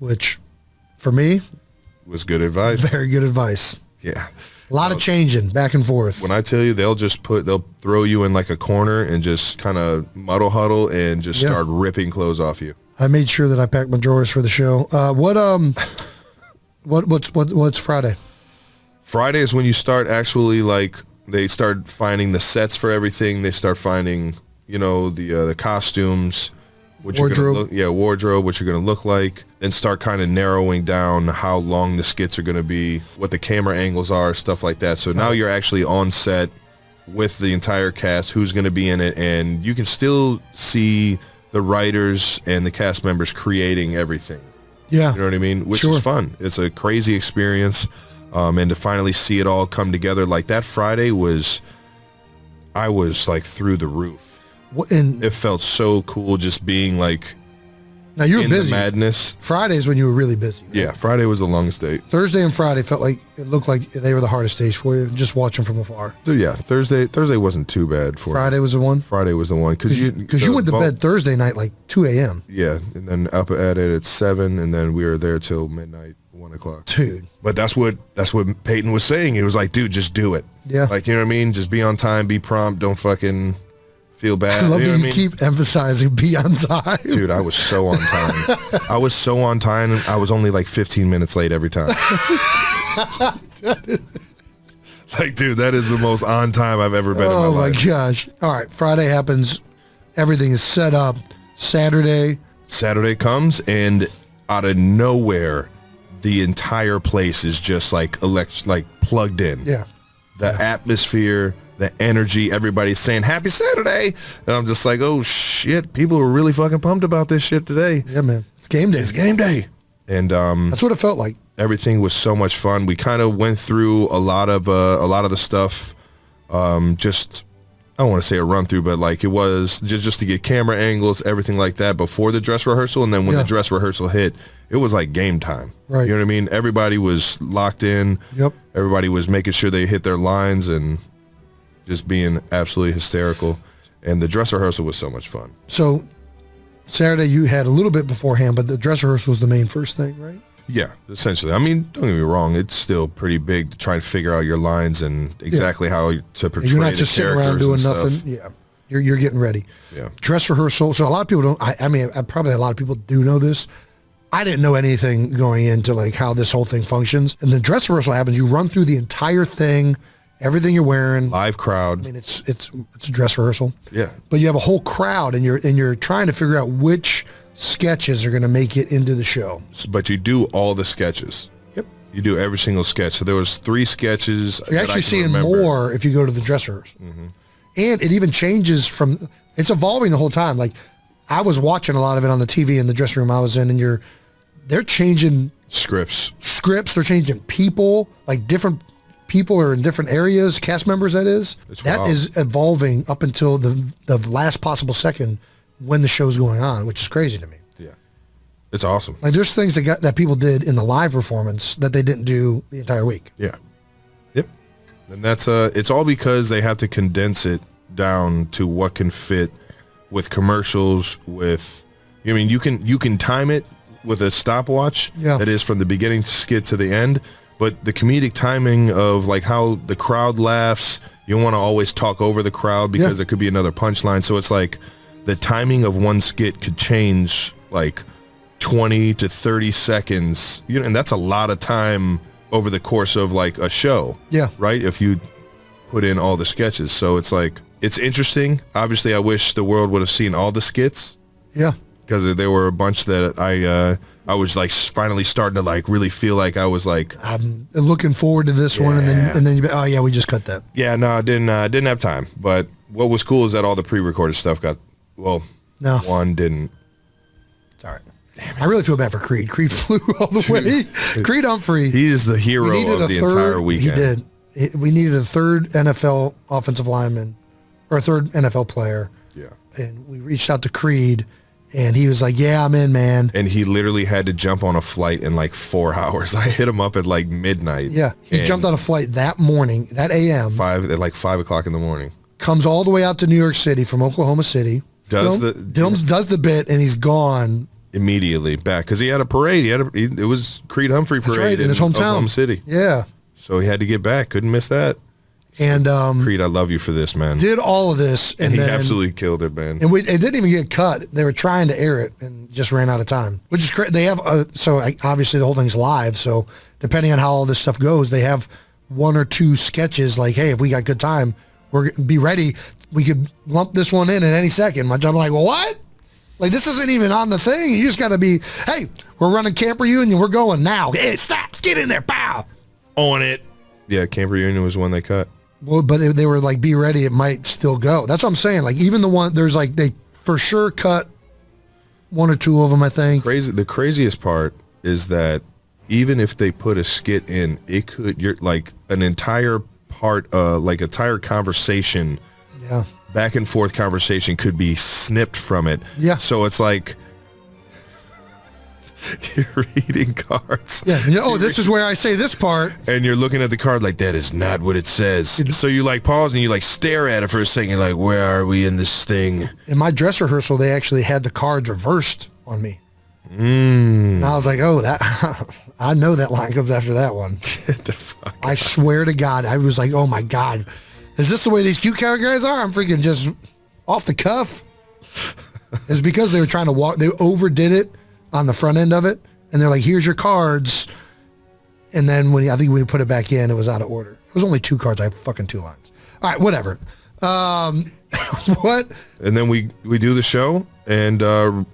which for me was good advice. Very good advice. Yeah. A lot of changing back and forth. When I tell you, they'll throw you in like a corner and just kind of muddle huddle and just start ripping clothes off you. I made sure that I packed my drawers for the show. What's Friday? Friday is when you start actually they start finding the sets for everything. They start finding, the costumes, Wardrobe. Wardrobe, what you're going to look like, and start kind of narrowing down how long the skits are going to be, what the camera angles are, stuff like that. So now you're actually on set with the entire cast, who's going to be in it, and you can still see the writers and the cast members creating everything. Yeah. You know what I mean? Which is fun. It's a crazy experience. And to finally see it all come together like that Friday I was like through the roof. It felt so cool just being like now you were in busy. The madness. Fridays when you were really busy. Right? Yeah, Friday was the longest day. Thursday and Friday it looked like they were the hardest days for you, just watching from afar. Yeah, Thursday wasn't too bad for Friday was the one? Friday was the one. Because you went to bed Thursday night like 2 a.m. Yeah, and then up at it at 7, and then we were there till midnight, 1 o'clock. Dude. But that's what Peyton was saying. He was like, dude, just do it. Yeah. Like, you know what I mean? Just be on time, be prompt, don't fucking feel bad. I love that you keep emphasizing be on time. Dude, I was so on time. I was so on time. I was only like 15 minutes late every time. Like, dude, that is the most on time I've ever been in my life. Oh, my gosh. All right, Friday happens. Everything is set up. Saturday comes, and out of nowhere, the entire place is just like plugged in. Yeah. The atmosphere, the energy, everybody's saying happy Saturday. And I'm just like, oh shit, people are really fucking pumped about this shit today. Yeah, man. It's game day. It's game day. And that's what it felt like. Everything was so much fun. We kind of went through a lot of the stuff. Just, I don't want to say a run through, but like it was just to get camera angles, everything like that before the dress rehearsal. And then when the dress rehearsal hit, it was like game time. Right. You know what I mean? Everybody was locked in. Yep. Everybody was making sure they hit their lines and just being absolutely hysterical. And the dress rehearsal was so much fun. So Saturday you had a little bit beforehand, but the dress rehearsal was the main first thing, right? Yeah, essentially. I mean, don't get me wrong. It's still pretty big to try and figure out your lines and exactly how to portray you're not just the sitting around characters doing and nothing. stuff. Yeah, you're getting ready. Yeah. Dress rehearsal. So a lot of people don't. I mean, probably a lot of people do know this. I didn't know anything going into like how this whole thing functions. And the dress rehearsal happens. You run through the entire thing, everything you're wearing. Live crowd. I mean, it's a dress rehearsal. Yeah. But you have a whole crowd, and you're trying to figure out which sketches are going to make it into the show. But you do all the sketches. Yep. You do every single sketch. So there was 3 sketches. You're actually seeing more if you go to the dress rehearsal. Mm-hmm. And it even changes from, it's evolving the whole time. Like I was watching a lot of it on the TV in the dressing room I was in, and they're changing scripts. They're changing people, like different people are in different areas, cast members that is. That is evolving up until the last possible second when the show's going on, which is crazy to me. Yeah. It's awesome. Like there's things that people did in the live performance that they didn't do the entire week. Yeah. Yep. And that's it's all because they have to condense it down to what can fit with commercials with, I mean, you can time it with a stopwatch that is from the beginning skit to the end, but the comedic timing of like how the crowd laughs, you want to always talk over the crowd because there could be another punchline. So it's like the timing of one skit could change like 20 to 30 seconds, and that's a lot of time over the course of like a show. Yeah. Right? If you put in all the sketches. So it's like, it's interesting. Obviously, I wish the world would have seen all the skits. Yeah. Because there were a bunch that I was like finally starting to like really feel like I was like, I'm looking forward to this one, and then oh yeah, we just cut that. Yeah, no, I didn't have time. But what was cool is that all the pre-recorded stuff got one didn't. It's all right. Damn it. I really feel bad for Creed. Creed flew all the way. Creed Humphrey. He is the hero of the entire weekend. He did. We needed a third NFL offensive lineman or a third NFL player. Yeah. And we reached out to Creed. And he was like, yeah, I'm in, man. And he literally had to jump on a flight in like 4 hours. I hit him up at like midnight. Yeah. He jumped on a flight that morning, that AM. At like 5 o'clock in the morning. Comes all the way out to New York City from Oklahoma City. Does the bit, and he's gone immediately back because he had a parade. It was Creed Humphrey parade right, in his hometown, Oklahoma City. Yeah. So he had to get back. Couldn't miss that. And Creed, I love you for this, man. Did all of this, and he then, absolutely killed it, man. And it didn't even get cut. They were trying to air it and just ran out of time, which is crazy. They have obviously the whole thing's live. So depending on how all this stuff goes, they have 1 or 2 sketches. Like, hey, if we got good time, be ready. We could lump this one in at any second. My job, like, well, what? Like, this isn't even on the thing. You just got to be, hey, we're running Camp Reunion. We're going now. Hey, stop. Get in there. Pow. On it. Yeah, Camp Reunion was one they cut. Well, but they were like, be ready. It might still go. That's what I'm saying. Like, even the one, there's like, they for sure cut 1 or 2 of them, I think. The craziest part is that even if they put a skit in, you're like an entire part, like entire conversation. Yeah. Back and forth conversation could be snipped from it. Yeah. So it's like you're reading cards. Yeah. Oh, this is where I say this part. And you're looking at the card like, that is not what it says. So you like pause and you like stare at it for a second. You're like, where are we in this thing? In my dress rehearsal, they actually had the cards reversed on me. And I was like, oh, that I know that line comes after that one. Get the fuck I swear to God, I was like, oh my God. Is this the way these cute car guys are? I'm freaking just off the cuff. It's because they were trying to they overdid it on the front end of it. And they're like, here's your cards. And then I think when we put it back in, it was out of order. It was only 2 cards. I have fucking 2 lines. All right, whatever. What? And then we do the show, and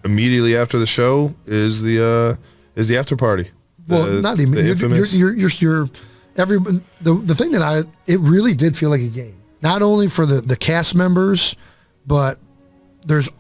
immediately after the show is the after party. Not even. The infamous. You're the thing that it really did feel like a game. Not only for the cast members, but there's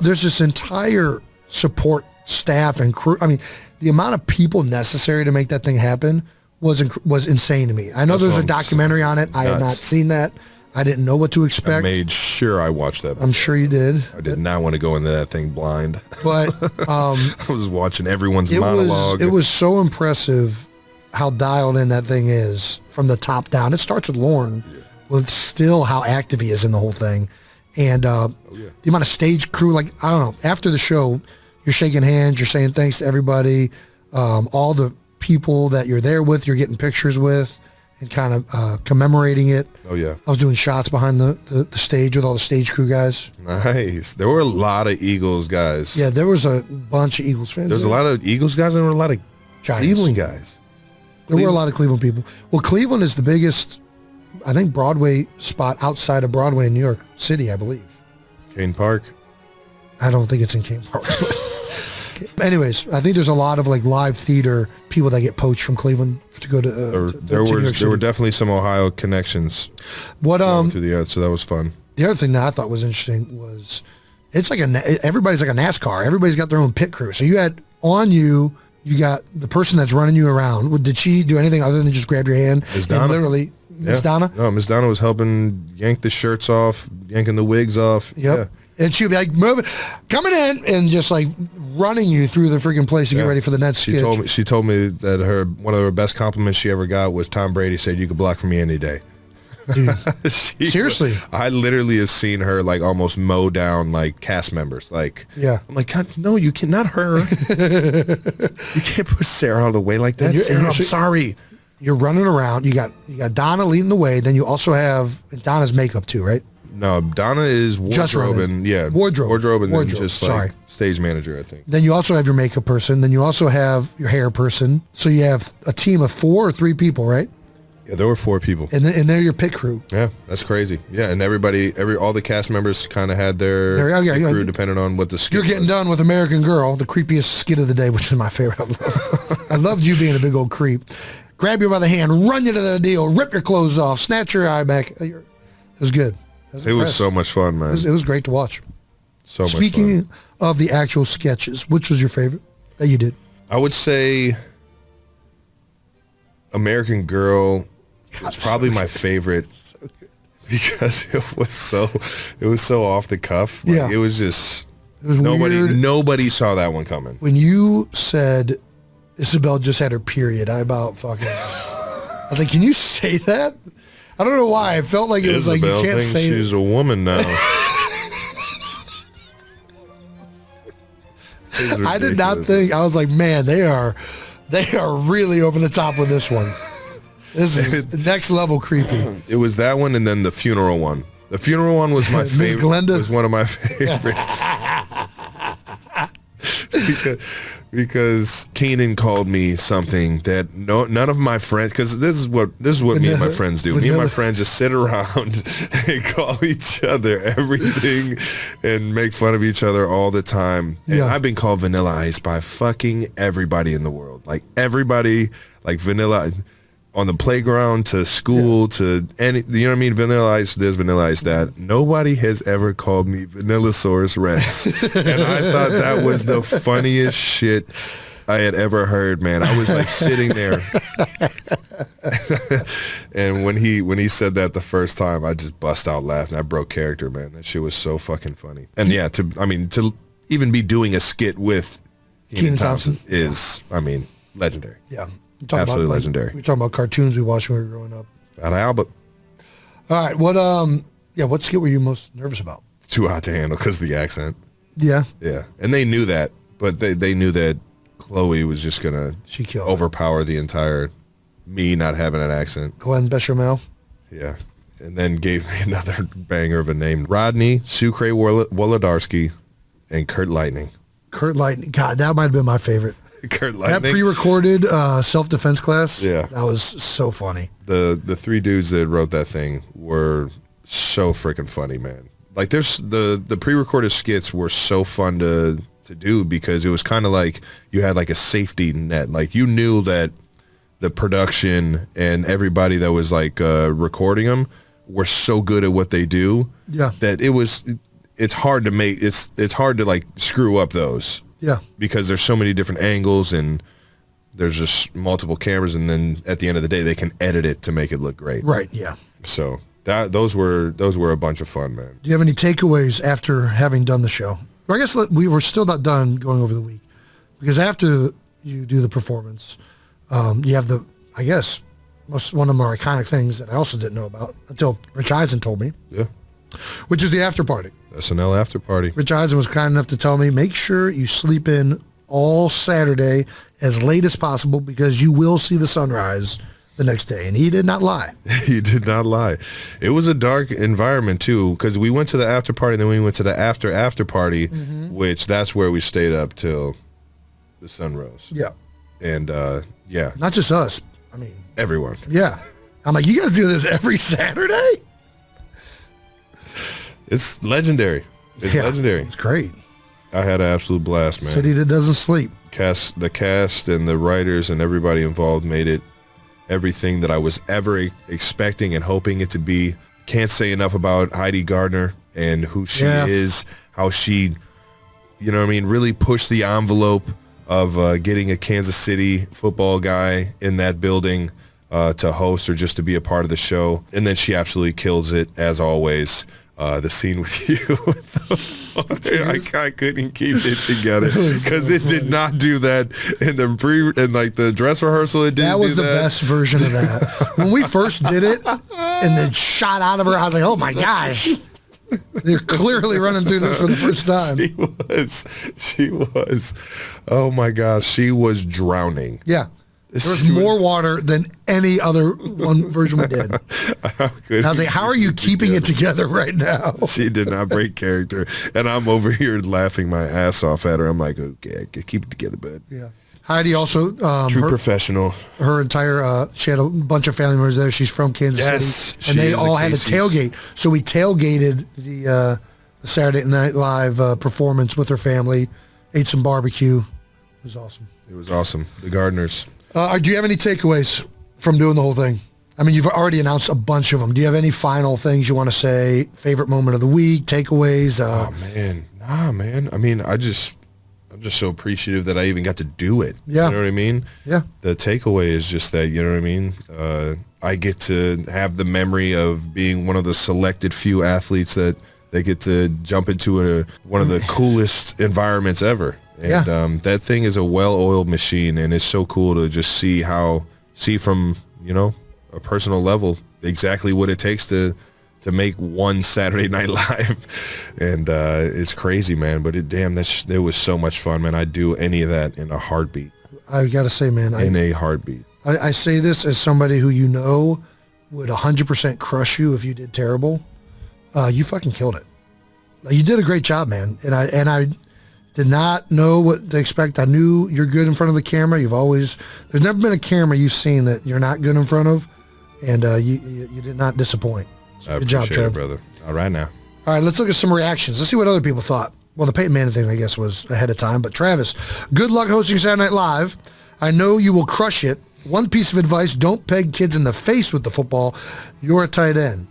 this entire support staff and crew. I mean, the amount of people necessary to make that thing happen was insane to me. I know there's a documentary on it. I had not seen that. I didn't know what to expect. I made sure I watched that. I'm sure you did. I did not want to go into that thing blind. But I was watching everyone's monologue. It was so impressive how dialed in that thing is from the top down. It starts with Lorne, with still how active he is in the whole thing. And the amount of stage crew, like, I don't know, after the show, you're shaking hands, you're saying thanks to everybody, all the people that you're there with, you're getting pictures with, and kind of commemorating it. Oh, yeah. I was doing shots behind the stage with all the stage crew guys. Nice. There were a lot of Eagles guys. Yeah, there was a bunch of Eagles fans. There was a lot of Eagles guys and there were a lot of Giants. Cleveland guys. There were a lot of Cleveland people. Well, Cleveland is the biggest, I think, Broadway spot outside of Broadway in New York City, I believe. Kane Park? I don't think it's in Kane Park. Anyways, I think there's a lot of like live theater people that get poached from Cleveland to go to. There were definitely some Ohio connections. What to the earth, so that was fun. The other thing that I thought was interesting was it's like everybody's like a NASCAR. Everybody's got their own pit crew. So you had on you got the person that's running you around. Did she do anything other than just grab your hand? Miss Donna. Literally, Miss Donna. No, Miss Donna was helping yank the shirts off, yanking the wigs off. Yep. Yeah. And she'd be like, moving, coming in, and just like running you through the freaking place to get ready for the next sketch. She told me that one of her best compliments she ever got was Tom Brady said, "You could block for me any day." Dude, seriously, I literally have seen her like almost mow down like cast members. Like, yeah, I'm like, God, no, you can't, not her. You can't put Sarah out of the way like that. Sarah, I'm sorry. You're running around. You got Donna leading the way. Then you also have Donna's makeup too, right? No, Donna is wardrobe and wardrobe and then just like stage manager, I think. Then you also have your makeup person. Then you also have your hair person. So you have a team of 4 or 3 people, right? Yeah, there were 4 people. And they're your pit crew. Yeah, that's crazy. Yeah, and all the cast members kind of had their crew depending on what the skit You're getting done with American Girl, the creepiest skit of the day, which is my favorite. I loved you being a big old creep. Grab you by the hand, run you to the deal, rip your clothes off, snatch your eye back. It was good. It was so much fun, man. It was great to watch. So much fun. Speaking of the actual sketches, which was your favorite that you did? I would say American Girl was probably my favorite because it was so off the cuff. Like, it was just nobody saw that one coming. When you said Isabel just had her period, I about fucking I was like, can you say that? I don't know why. I felt like it was Isabel like you can't say she's a woman now. I did not think. I was like, man, they are really over the top with this one. This is next level creepy. It was that one, and then the funeral one. The funeral one was my favorite. Glenda was one of my favorites. because Keenan called me something that none of my friends, because this is what me and my friends do. Me and my friends just sit around and call each other everything and make fun of each other all the time. And I've been called Vanilla Ice by fucking everybody in the world. Like everybody, like Vanilla on the playground to school to any, you know what I mean? Vanilla Ice, there's Vanilla Ice that. Nobody has ever called me Vanillasaurus Rex. And I thought that was the funniest shit I had ever heard, man. I was like sitting there. And when he said that the first time, I just bust out laughing. I broke character, man. That shit was so fucking funny. And yeah, to even be doing a skit with Kenan Thompson is, legendary. Yeah. Absolutely legendary. We're talking about cartoons we watched when we were growing up. Out of Albert. All right. What skit were you most nervous about? Too Hot to Handle because of the accent. Yeah. Yeah. And they knew that, but they knew that Chloe was just going to overpower the entire me not having an accent. Glenn Bechamel. Yeah. And then gave me another banger of a name. Rodney, Sucre Wolodarski, and Kurt Lightning. Kurt Lightning. God, that might have been my favorite. Kurt Lightning. That pre-recorded self-defense class, yeah, that was so funny. The three dudes that wrote that thing were so freaking funny, man. Like there's the pre-recorded skits were so fun to do because it was kind of like you had like a safety net. Like you knew that the production and everybody that was like recording them were so good at what they do, that it's hard to make it's hard to like screw up those. Yeah. Because there's so many different angles and there's just multiple cameras, and then at the end of the day they can edit it to make it look great. Right, yeah. So those were a bunch of fun, man. Do you have any takeaways after having done the show? Or I guess we were still not done going over the week. Because after you do the performance, you have one of the more iconic things that I also didn't know about until Rich Eisen told me. Yeah. Which is the after party. SNL after party. Rich Eisen was kind enough to tell me, make sure you sleep in all Saturday as late as possible because you will see the sunrise the next day. And he did not lie. He did not lie. It was a dark environment too, because we went to the after party and then we went to the after party, which that's where we stayed up till the sun rose. Yeah. And yeah. Not just us. Everyone. Yeah. I'm like, you guys do this every Saturday? It's legendary. It's legendary. It's great. I had an absolute blast, man. City that doesn't sleep. The cast and the writers and everybody involved made it everything that I was ever expecting and hoping it to be. Can't say enough about Heidi Gardner and who she is, how she, really pushed the envelope of getting a Kansas City football guy in that building to host or just to be a part of the show. And then she absolutely kills it, as always. The scene with you, I couldn't keep it together because it did not do that in the dress rehearsal. It didn't. That was the best version of that. When we first did it, and then shot out of her, I was like, "Oh my gosh, they're clearly running through this for the first time." She was. Oh my gosh, she was drowning. Yeah. There's more water than any other one version we did. I was like, how are you keeping it together right now? She did not break character. And I'm over here laughing my ass off at her. I'm like, okay, I can keep it together, bud. Yeah. Heidi also... True professional. Her entire... she had a bunch of family members there. She's from Kansas City. And they all had a tailgate. So we tailgated the Saturday Night Live performance with her family. Ate some barbecue. It was awesome. It was awesome. The Gardners... do you have any takeaways from doing the whole thing? You've already announced a bunch of them. Do you have any final things you want to say? Favorite moment of the week, takeaways? Oh, man. Nah, man. I'm just so appreciative that I even got to do it. Yeah. You know what I mean? Yeah. The takeaway is just that, you know what I mean? I get to have the memory of being one of the selected few athletes that they get to jump into one of the coolest environments ever. And that thing is a well-oiled machine, and it's so cool to just see from, a personal level exactly what it takes to to make one Saturday Night Live, and it's crazy, man. But it was so much fun, man. I'd do any of that in a heartbeat. I gotta say, man, in a heartbeat. I say this as somebody who would 100% crush you if you did terrible. You fucking killed it. You did a great job, man. And I did not know what to expect. I knew you're good in front of the camera. There's never been a camera you've seen that you're not good in front of, and you did not disappoint. So good job, Ted. It, brother. All right, now. All right, let's look at some reactions. Let's see what other people thought. Well, the Peyton Manning thing, I guess, was ahead of time. But Travis, good luck hosting Saturday Night Live. I know you will crush it. One piece of advice, don't peg kids in the face with the football. You're a tight end.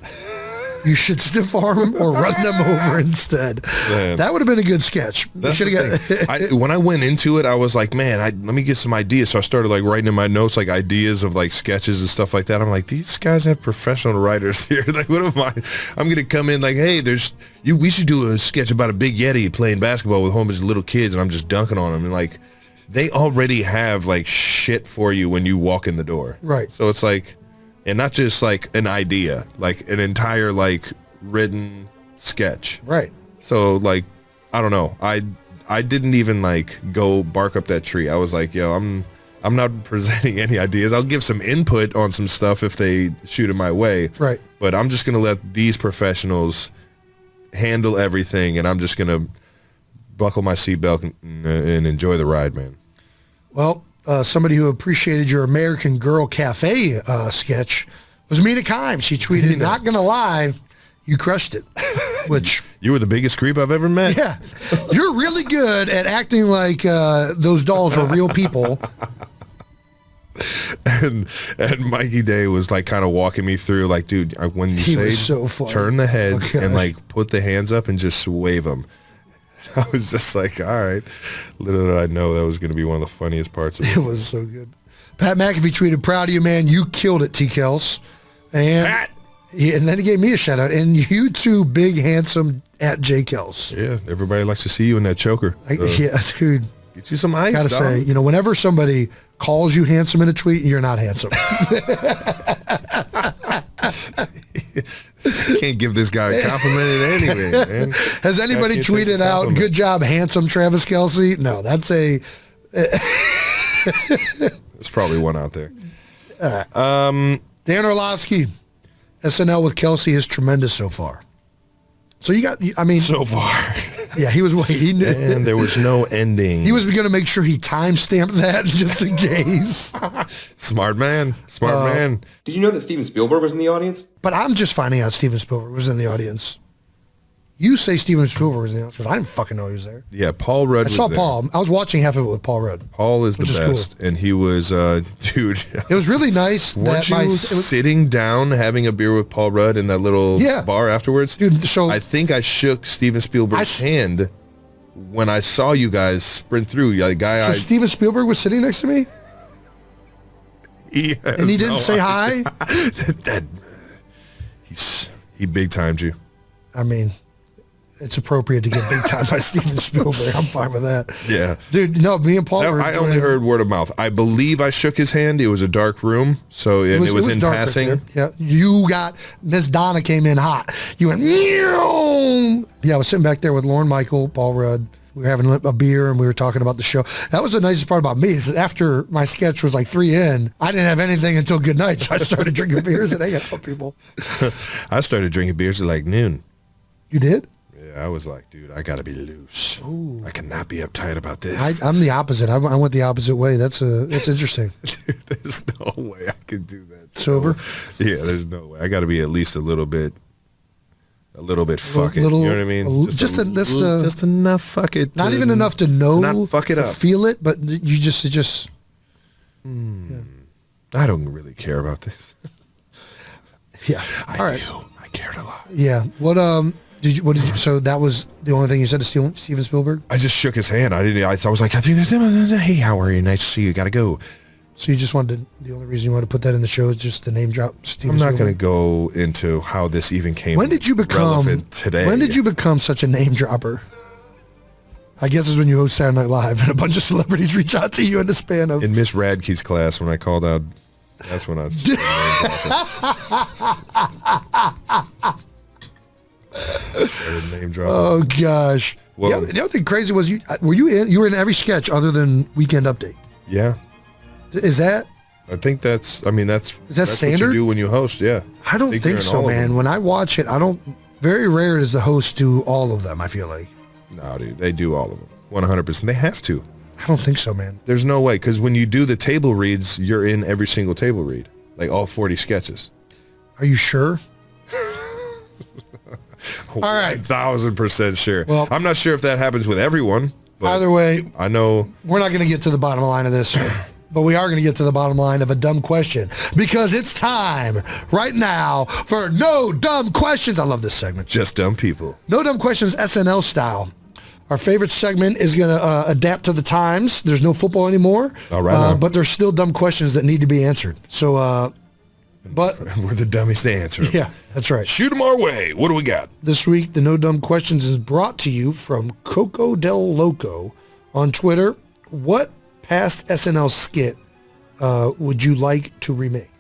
You should stiff arm them or run them over instead. Man. That would have been a good sketch. When I went into it, I was like, man, let me get some ideas. So I started like writing in my notes like ideas of like sketches and stuff like that. I'm like, these guys have professional writers here. Like, what am I? I'm gonna come in like, hey, we should do a sketch about a big Yeti playing basketball with a whole bunch of little kids, and I'm just dunking on them. And like, they already have like shit for you when you walk in the door. Right. So it's like. And not just like an idea, like an entire like written sketch. Right. So like, I don't know. I didn't even like go bark up that tree. I was like, yo, I'm not presenting any ideas. I'll give some input on some stuff if they shoot it my way. Right. But I'm just gonna let these professionals handle everything, and I'm just gonna buckle my seatbelt and enjoy the ride, man. Well. Somebody who appreciated your American Girl Cafe sketch was Mina Kime. She tweeted, not going to lie, you crushed it. Which you were the biggest creep I've ever met. Yeah. You're really good at acting like those dolls are real people. And Mikey Day was like kind of walking me through like, dude, when you say turn the heads and like put the hands up and just wave them. I was just like, all right. Little did I know that was going to be one of the funniest parts of it. It was so good. Pat McAfee tweeted, proud of you, man. You killed it, T. Kelce. And then he gave me a shout out. And you too, big, handsome at J. Kelce. Yeah, everybody likes to see you in that choker. Yeah, dude. Get you some ice, gotta say, whenever somebody calls you handsome in a tweet, you're not handsome. You can't give this guy a compliment anyway, man. Has anybody tweeted out, good job, handsome Travis Kelce? No, that's a... There's probably one out there. All right. Dan Orlovsky, SNL with Kelce is tremendous so far. So you got, so far. Yeah, he was waiting. And there was no ending. He was going to make sure he time-stamped that just in case. Smart man. Smart man. Did you know that Steven Spielberg was in the audience? But I'm just finding out Steven Spielberg was in the audience. You say Steven Spielberg was in the audience because I didn't fucking know he was there. Yeah, Paul Rudd was there. I saw Paul. I was watching half of it with Paul Rudd. Paul is the best. Cool. And he was, dude. It was really nice. Weren't you sitting down having a beer with Paul Rudd in that little bar afterwards? Dude, so I think I shook Steven Spielberg's hand when I saw you guys sprint through. So Steven Spielberg was sitting next to me? And he didn't say hi? He big-timed you. I mean, it's appropriate to get big time by Steven Spielberg. I'm fine with that. Yeah. Dude, no, me and Paul I only heard word of mouth. I believe I shook his hand. It was a dark room, so it was in passing. Yeah. You got, Miss Donna came in hot. You went, meow. Yeah, I was sitting back there with Lauren Michael, Paul Rudd. We were having a beer and we were talking about the show. That was the nicest part about me is that after my sketch was like 3 in, I didn't have anything until good night. So I started drinking beers and hanging out with people. I started drinking beers at like noon. You did? Yeah, I was like, dude, I got to be loose. Ooh. I cannot be uptight about this. I'm the opposite. I went the opposite way. It's interesting. Dude, there's no way I could do that. Sober? Yeah, there's no way. I got to be at least a little bit fuck it. You know what I mean? Just enough fuck it. Not even enough to know, not fuck it up. Feel it, but you just. Yeah. I don't really care about this. Yeah. All right. I cared a lot. Yeah. What did you? So that was the only thing you said to Steven Spielberg? I just shook his hand. I was like, I think there's. Hey, how are you? Nice to see you. Got to go. So you just wanted to, the only reason you wanted to put that in the show is just the name drop Steven Spielberg? I'm not going to go into how this even came relevant today. When did you become such a name dropper? I guess it's when you host Saturday Night Live and a bunch of celebrities reach out to you in the span of... In Miss Radke's class, when I called out, that's when I... Name drop. Oh gosh. Well, The other thing crazy was you were in every sketch other than Weekend Update. Yeah. Is that? I think that's standard? what you do when you host. Yeah. I don't think so, man. When I watch it, very rare does the host do all of them, I feel like. No, dude, they do all of them. 100%. They have to. I don't think so, man. There's no way, because when you do the table reads, you're in every single table read, like all 40 sketches. Are you sure? All right. 1,000% sure. Well, I'm not sure if that happens with everyone. But either way, I know we're not going to get to the bottom line of this, but we are going to get to the bottom line of a dumb question because it's time right now for No Dumb Questions. I love this segment. Just dumb people. No Dumb Questions SNL style. Our favorite segment is going to adapt to the times. There's no football anymore. All right. But there's still dumb questions that need to be answered. So, but we're the dummies to answer them. Yeah, that's right. Shoot them our way. What do we got? This week, the No Dumb Questions is brought to you from Coco Del Loco on Twitter. What past SNL skit would you like to remake?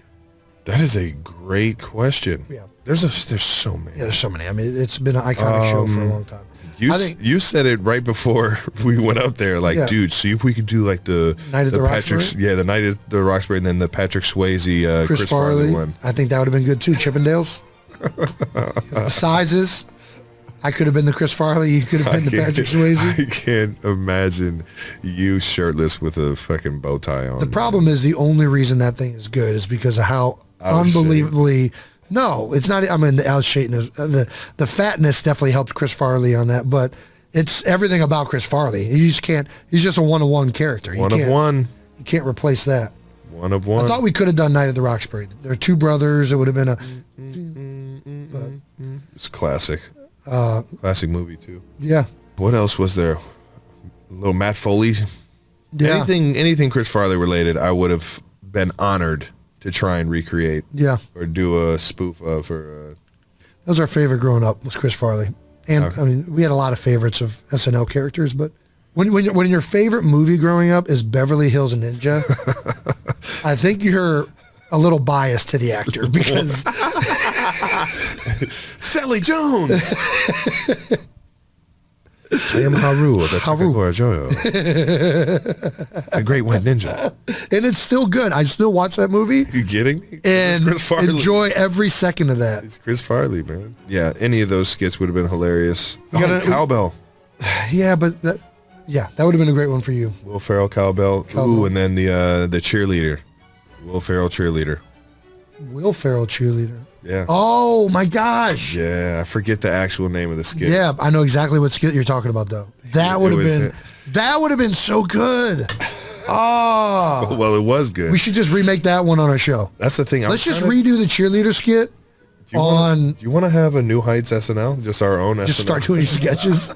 That is a great question. Yeah. There's so many. Yeah, there's so many. I mean, it's been an iconic show for a long time. You said it right before we went up there. Like, Yeah. dude, see if we could do like the Night at the Patrick's, Roxbury? the Night at the Roxbury, and then the Patrick Swayze, Chris Farley one. I think that would have been good too. Chippendales. The sizes. I could have been the Chris Farley. You could have been the Patrick Swayze. I can't imagine you shirtless with a fucking bow tie on. The problem is the only reason that thing is good is because of how unbelievably. No, it's not. I mean, the Al Shatner, the fatness definitely helped Chris Farley on that, but it's everything about Chris Farley. You just can't. He's just a one-of-one character. One of one. You can't replace that. One of one. I thought we could have done Night at the Roxbury. There are two brothers. It would have been a. It's classic. Classic movie too. Yeah. What else was there? A little Matt Foley. Yeah. Anything Chris Farley related, I would have been honored to try and recreate. Yeah. Or do a spoof of. Or that was our favorite growing up, was Chris Farley. And Okay. I mean, we had a lot of favorites of SNL characters, but when your favorite movie growing up is Beverly Hills Ninja, I think you're a little biased to the actor because Sally Jones. I am Haru. That's Haru. The Great White Ninja. and it's still good. I still watch that movie You kidding me? and It's Chris Farley. enjoy every second of that. It's Chris Farley, man. Yeah, any of those skits would have been hilarious. Cowbell. Yeah, but that would have been a great one for you. Will Ferrell, Cowbell. Ooh, and then the cheerleader. Will Ferrell cheerleader. Will Ferrell cheerleader. Yeah. Oh my gosh. Yeah, I forget the actual name of the skit. Yeah, I know exactly what skit you're talking about though. That would have been so good. Oh. Well, it was good. We should just remake that one on our show. That's the thing. Let's just redo the cheerleader skit Do you want to have a New Heights SNL? Just our own SNL? just start doing sketches.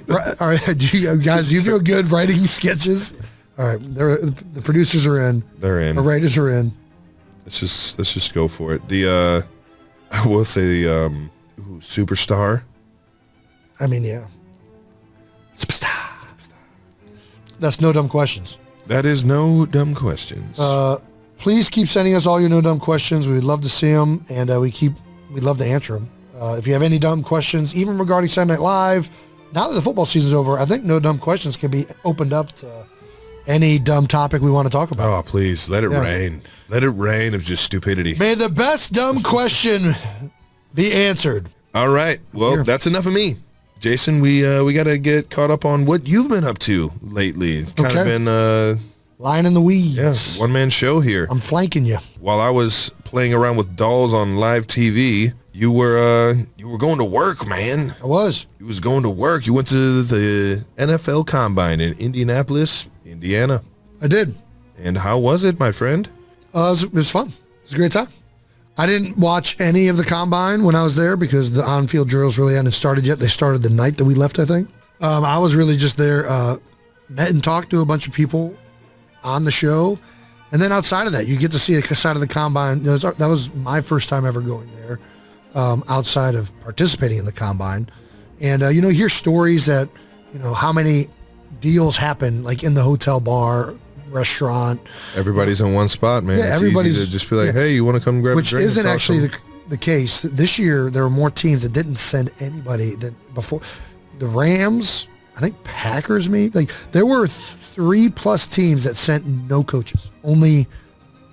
Right, all right, do you feel good writing sketches? All right, the producers are in. They're in. The writers are in. Let's just go for it. I will say Superstar. I mean, yeah. Superstar. That's No Dumb Questions. That is No Dumb Questions. Please keep sending us all your No Dumb Questions. We'd love to see them, and we'd love to answer them. If you have any dumb questions, even regarding Saturday Night Live, now that the football season's over, I think No Dumb Questions can be opened up to any dumb topic we want to talk about. Oh, please, let it rain. Let it rain of just stupidity. May the best dumb question be answered. All right. Well, Here. that's enough of me. Jason, we got to get caught up on what you've been up to lately. Kind of been Lying in the weeds. one-man show here. I'm flanking you. While I was playing around with dolls on live TV, you were going to work, man. I was. You was going to work. You went to the NFL Combine in Indianapolis, Indiana. I did. And how was it, my friend? It was fun. It was a great time. I didn't watch any of the combine when I was there because the on-field drills really hadn't started yet. They started the night that we left, I think. I was really just there, met and talked to a bunch of people on the show. And then outside of that, you get to see a side of the combine. That was my first time ever going there, outside of participating in the combine. And, you hear stories that, how many deals happen like in the hotel bar, restaurant. Everybody's in one spot, man. Yeah, it's everybody's easy to just be like, hey, you want to come grab a drink? Which isn't actually the case. This year, there were more teams that didn't send anybody than before. The Rams, I think Packers, maybe. Like, there were 3+ teams that sent no coaches, only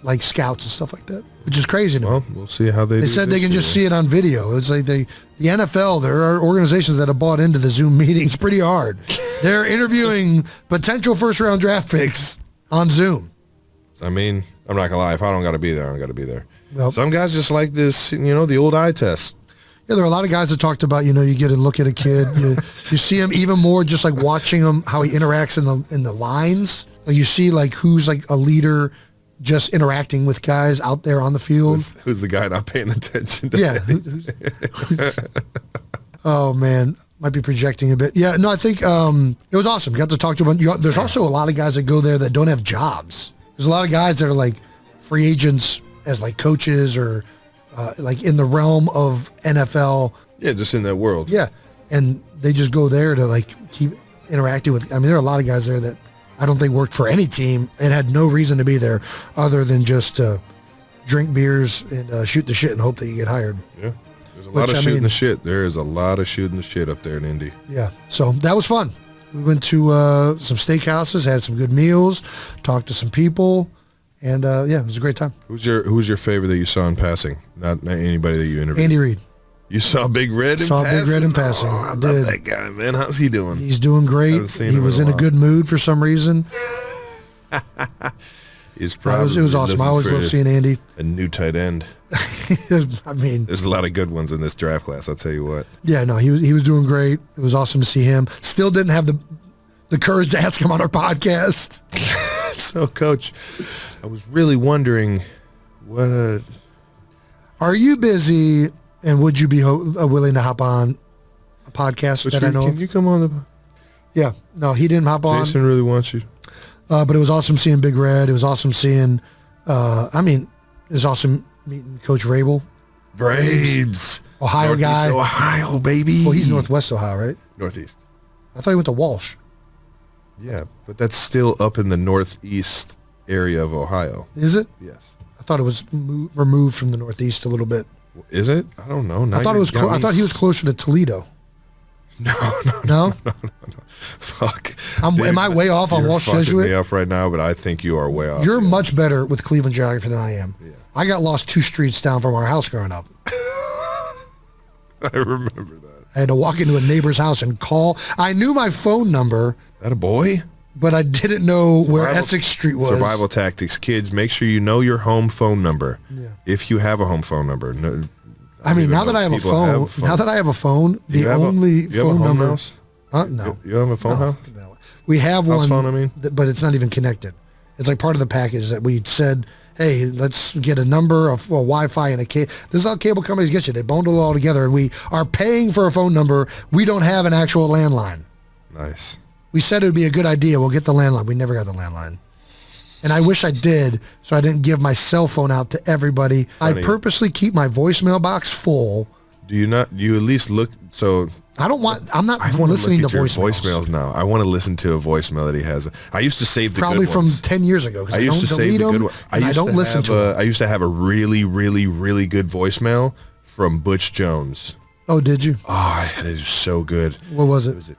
like scouts and stuff like that, which is crazy to me. Well, we'll see how they do. They said they can just see it on video. It's like the NFL, there are organizations that have bought into the Zoom meetings pretty hard. They're interviewing potential first-round draft picks on Zoom. I mean, I'm not going to lie. If I don't got to be there, I don't got to be there. Well, some guys just like this, the old eye test. Yeah, there are a lot of guys that talked about, you get to look at a kid. You see him even more just like watching him, how he interacts in the lines. Like you see like who's like a leader just interacting with guys out there on the field. Who's the guy not paying attention to? Yeah. Oh, man. Might be projecting a bit. Yeah, no, I think it was awesome. Got to talk to him. There's also a lot of guys that go there that don't have jobs. There's a lot of guys that are like free agents as like coaches or like in the realm of NFL. Yeah, just in that world. Yeah, and they just go there to like keep interacting with. I mean, there are a lot of guys there that I don't think worked for any team and had no reason to be there other than just drink beers and shoot the shit and hope that you get hired. Yeah, there's a lot of shooting the shit. There is a lot of shooting the shit up there in Indy. Yeah, so that was fun. We went to some steakhouses, had some good meals, talked to some people. And yeah, it was a great time. Who's your favorite that you saw in passing? Not anybody that you interviewed. Andy Reid. You saw Big Red in passing? Big Red in passing. Oh, I love that guy, man. How's he doing? He's doing great. He was in a good mood for some reason. He's probably it was awesome. I always love seeing Andy. A new tight end. I mean, there's a lot of good ones in this draft class. I'll tell you what. Yeah, no, he was doing great. It was awesome to see him. Still didn't have the courage to ask him on our podcast. So, Coach, I was really wondering, are you busy, and would you be willing to hop on a podcast that I know Can you come on? Yeah. No, he didn't hop on. Jason really wants you. But it was awesome seeing Big Red. It was awesome seeing, it was awesome meeting Coach Rabel. Braves. Ohio Northeast guy. Ohio, baby. Well, he's Northwest Ohio, right? Northeast. I thought he went to Walsh. Yeah, but that's still up in the northeast area of Ohio. Is it? Yes. I thought it was removed from the Northeast a little bit. Is it? I don't know. I thought it was. I thought he was closer to Toledo. No. Fuck. Dude, am I way off on Walsh Jesuit? You're fucking me up right now, but I think you are way off. You're much better with Cleveland geography than I am. Yeah. I got lost 2 streets down from our house growing up. I remember that. I had to walk into a neighbor's house and call. I knew my phone number. That a boy? But I didn't know where Essex Street was. Survival tactics. Kids, make sure you know your home phone number. Yeah. If you have a home phone number. No, I mean, now that I have a phone, the only phone number. House? No. You have a phone house? No. We have house one, phone, I mean? But it's not even connected. It's like part of the package that we said, hey, let's get a number of Wi-Fi and a cable. This is how cable companies get you. They bundle it all together, and we are paying for a phone number. We don't have an actual landline. Nice. We said it would be a good idea. We'll get the landline. We never got the landline. And I wish I did, so I didn't give my cell phone out to everybody. Funny. I purposely keep my voicemail box full. Do you not? You at least look, so... I'm not listening to voicemails now. I want to listen to a voicemail that he has. I used to save the probably good ones. from 10 years ago. I used to save the good ones. I don't listen to them. I used to have a really, really, really good voicemail from Butch Jones. Oh, did you? Oh, it is so good. What was it?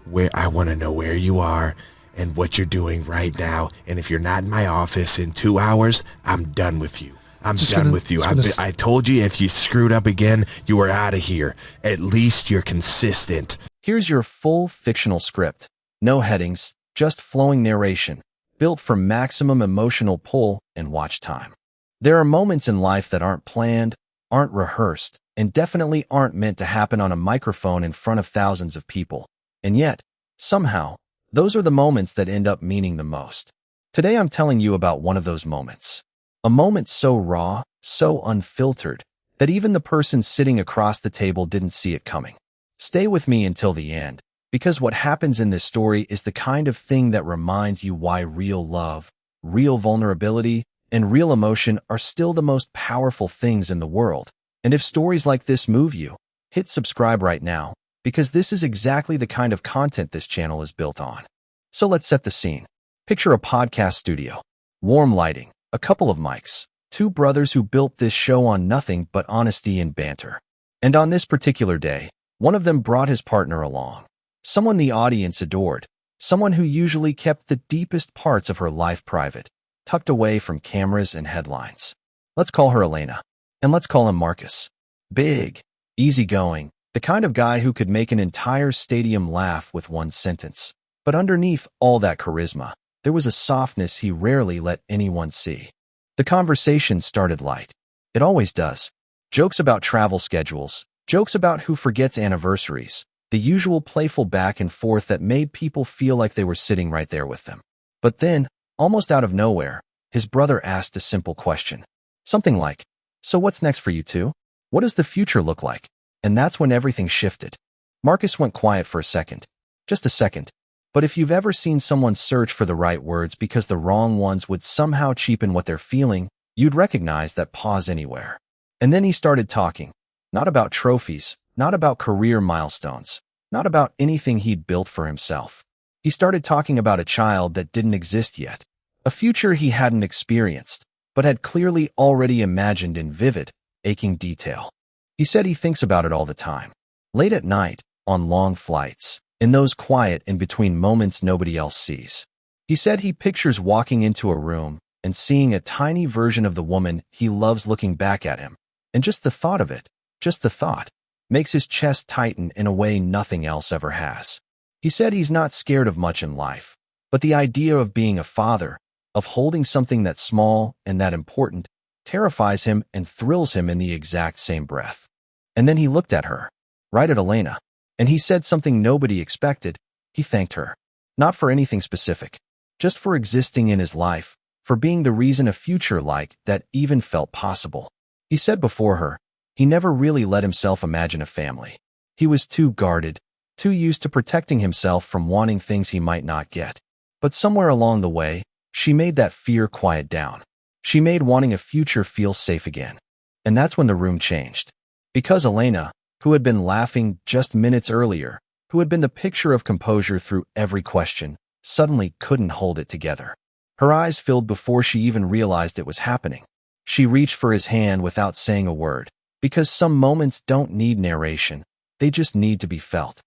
Where I want to know where you are and what you're doing right now. And if you're not in my office in 2 hours, I'm done with you. I'm done with you. I told you if you screwed up again, you were out of here. At least you're consistent. Here's your full fictional script. No headings, just flowing narration, built for maximum emotional pull and watch time. There are moments in life that aren't planned, aren't rehearsed, and definitely aren't meant to happen on a microphone in front of thousands of people. And yet, somehow, those are the moments that end up meaning the most. Today I'm telling you about one of those moments. A moment so raw, so unfiltered, that even the person sitting across the table didn't see it coming. Stay with me until the end, because what happens in this story is the kind of thing that reminds you why real love, real vulnerability, and real emotion are still the most powerful things in the world. And if stories like this move you, hit subscribe right now, because this is exactly the kind of content this channel is built on. So let's set the scene. Picture a podcast studio, warm lighting, a couple of mics, Two brothers who built this show on nothing but honesty and banter. And on this particular day, one of them brought his partner along. Someone the audience adored. Someone who usually kept the deepest parts of her life private, tucked away from cameras and headlines. Let's call her Elena. And let's call him Marcus. Big, easygoing, the kind of guy who could make an entire stadium laugh with one sentence. But underneath all that charisma, there was a softness he rarely let anyone see. The conversation started light. It always does. Jokes about travel schedules, jokes about who forgets anniversaries, the usual playful back and forth that made people feel like they were sitting right there with them. But then, almost out of nowhere, his brother asked a simple question. Something like, "So what's next for you two? What does the future look like?" And that's when everything shifted. Marcus went quiet for a second. Just a second. But if you've ever seen someone search for the right words because the wrong ones would somehow cheapen what they're feeling, you'd recognize that pause anywhere. And then he started talking. Not about trophies, not about career milestones, not about anything he'd built for himself. He started talking about a child that didn't exist yet, a future he hadn't experienced, but had clearly already imagined in vivid, aching detail. He said he thinks about it all the time. Late at night, on long flights, in those quiet in-between moments nobody else sees. He said he pictures walking into a room and seeing a tiny version of the woman he loves looking back at him. And just the thought of it, just the thought, makes his chest tighten in a way nothing else ever has. He said he's not scared of much in life, but the idea of being a father, of holding something that small and that important, terrifies him and thrills him in the exact same breath. And then he looked at her, right at Elena, and he said something nobody expected. He thanked her. Not for anything specific, just for existing in his life, for being the reason a future like that even felt possible. He said before her, he never really let himself imagine a family. He was too guarded, too used to protecting himself from wanting things he might not get. But somewhere along the way, she made that fear quiet down. She made wanting a future feel safe again. And that's when the room changed. Because Elena, who had been laughing just minutes earlier, who had been the picture of composure through every question, suddenly couldn't hold it together. Her eyes filled before she even realized it was happening. She reached for his hand without saying a word, because some moments don't need narration, they just need to be felt.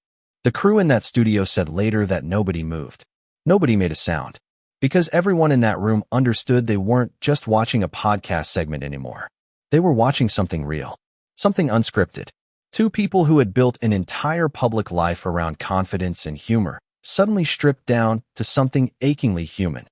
The crew in that studio said later that nobody moved. Nobody made a sound. Because everyone in that room understood they weren't just watching a podcast segment anymore. They were watching something real. Something unscripted. Two people who had built an entire public life around confidence and humor, suddenly stripped down to something achingly human.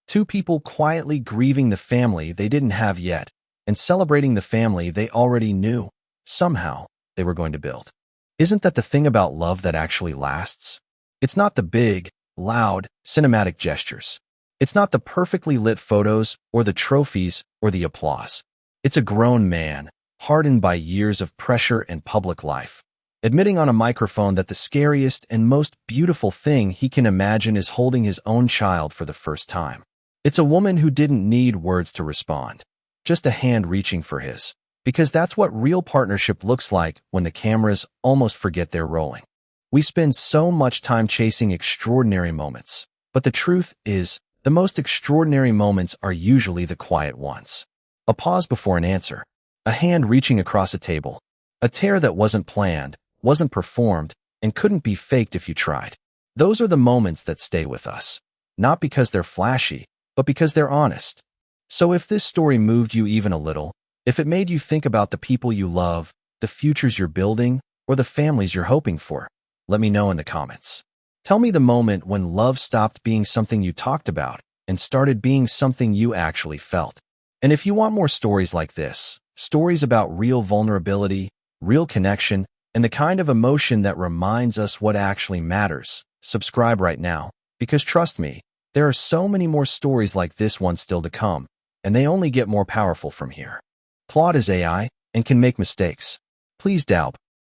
Two people quietly grieving the family they didn't have yet, and celebrating the family they already knew, somehow, they were going to build. Isn't that the thing about love that actually lasts? It's not the big, loud, cinematic gestures. It's not the perfectly lit photos, or the trophies, or the applause. It's a grown man, hardened by years of pressure and public life, admitting on a microphone that the scariest and most beautiful thing he can imagine is holding his own child for the first time. It's a woman who didn't need words to respond, just a hand reaching for his, because that's what real partnership looks like when the cameras almost forget they're rolling. We spend so much time chasing extraordinary moments, but the truth is, the most extraordinary moments are usually the quiet ones. A pause before an answer. A hand reaching across a table. A tear that wasn't planned, wasn't performed, and couldn't be faked if you tried. Those are the moments that stay with us. Not because they're flashy, but because they're honest. So if this story moved you even a little, if it made you think about the people you love, the futures you're building, or the families you're hoping for, let me know in the comments. Tell me the moment when love stopped being something you talked about and started being something you actually felt. And if you want more stories like this, stories about real vulnerability, real connection, and the kind of emotion that reminds us what actually matters, subscribe right now, because trust me, there are so many more stories like this one still to come, and they only get more powerful from here. Claude is AI and can make mistakes. Please doubt,